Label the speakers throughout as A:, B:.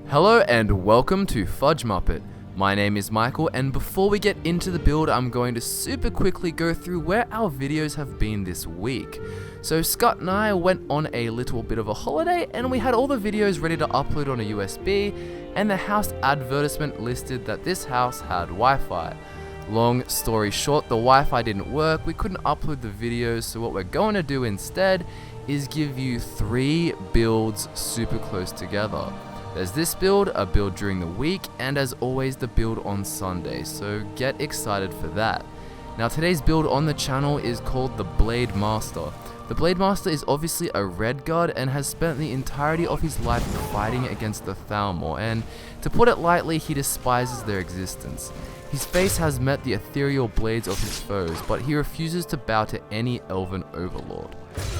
A: Hello and welcome to FudgeMuppet. My name is Michael, and before we get into the build, I'm going to super quickly go through where our videos have been this week. So Scott and I went on a little bit of a holiday and we had all the videos ready to upload on a USB, and the house advertisement listed that this house had Wi-Fi. Long story short, the Wi-Fi didn't work, we couldn't upload the videos, so what we're going to do instead is give you 3 builds super close together. There's this build, a build during the week, and as always the build on Sunday, so get excited for that. Now today's build on the channel is called the Blademaster. The Blademaster is obviously a red guard and has spent the entirety of his life fighting against the Thalmor, and to put it lightly, he despises their existence. His face has met the ethereal blades of his foes, but he refuses to bow to any elven overlord.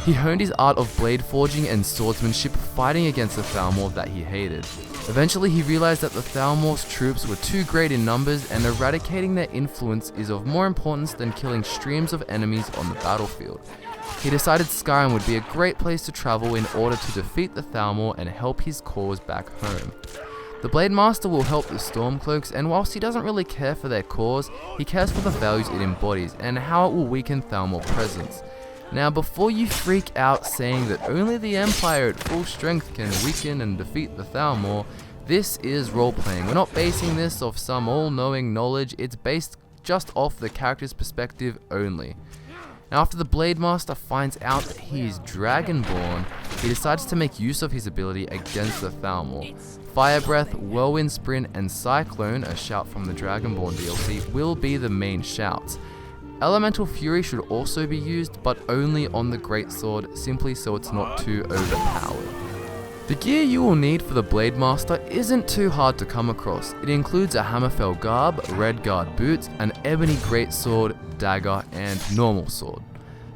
A: He honed his art of blade forging and swordsmanship fighting against the Thalmor that he hated. Eventually he realized that the Thalmor's troops were too great in numbers, and eradicating their influence is of more importance than killing streams of enemies on the battlefield. He decided Skyrim would be a great place to travel in order to defeat the Thalmor and help his cause back home. The Blademaster will help the Stormcloaks, and whilst he doesn't really care for their cause, he cares for the values it embodies and how it will weaken Thalmor presence. Now before you freak out saying that only the Empire at full strength can weaken and defeat the Thalmor, this is role-playing. We're not basing this off some all-knowing knowledge, it's based just off the character's perspective only. Now after the Blademaster finds out that he is Dragonborn, he decides to make use of his ability against the Thalmor. Fire Breath, Whirlwind Sprint, and Cyclone, a shout from the Dragonborn DLC, will be the main shouts. Elemental Fury should also be used, but only on the Greatsword, simply so it's not too overpowered. The gear you will need for the Blademaster isn't too hard to come across. It includes a Hammerfell garb, red guard boots, an ebony greatsword, dagger, and normal sword.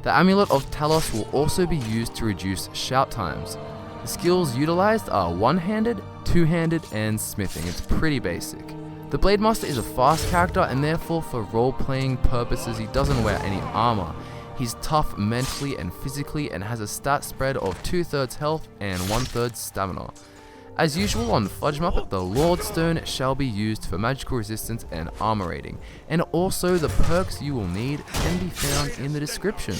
A: The Amulet of Talos will also be used to reduce shout times. The skills utilized are one-handed, two-handed, and smithing. It's pretty basic. The Blademaster is a fast character, and therefore for role-playing purposes he doesn't wear any armor. He's tough mentally and physically and has a stat spread of 2/3 health and 1/3 stamina. As usual on FudgeMuppet, the Lordstone shall be used for magical resistance and armor rating, and also the perks you will need can be found in the description.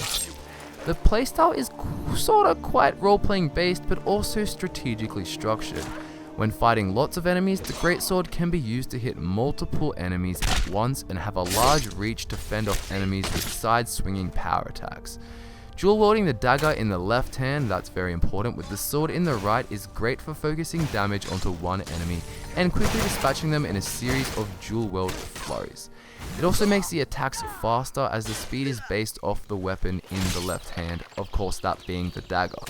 A: The playstyle is sorta quite role-playing based, but also strategically structured. When fighting lots of enemies, the greatsword can be used to hit multiple enemies at once and have a large reach to fend off enemies with side-swinging power attacks. Dual wielding the dagger in the left hand, that's very important, with the sword in the right is great for focusing damage onto one enemy and quickly dispatching them in a series of dual wield flurries. It also makes the attacks faster as the speed is based off the weapon in the left hand, of course that being the dagger.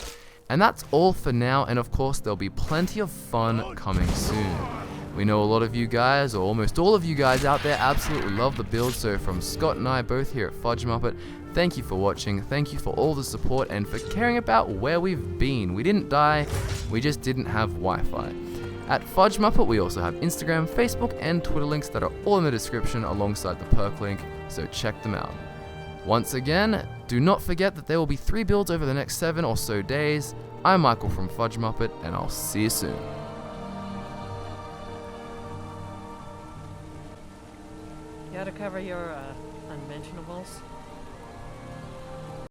A: And that's all for now, and of course there'll be plenty of fun coming soon. We know a lot of you guys, or almost all of you guys out there, absolutely love the build, so from Scott and I both here at FudgeMuppet, thank you for watching, thank you for all the support, and for caring about where we've been. We didn't die, we just didn't have Wi-Fi. At FudgeMuppet we also have Instagram, Facebook, and Twitter links that are all in the description alongside the perk link, so check them out. Once again, do not forget that there will be 3 builds over the next 7 or so days. I'm Michael from FudgeMuppet, and I'll see you soon.
B: You gotta cover your unmentionables.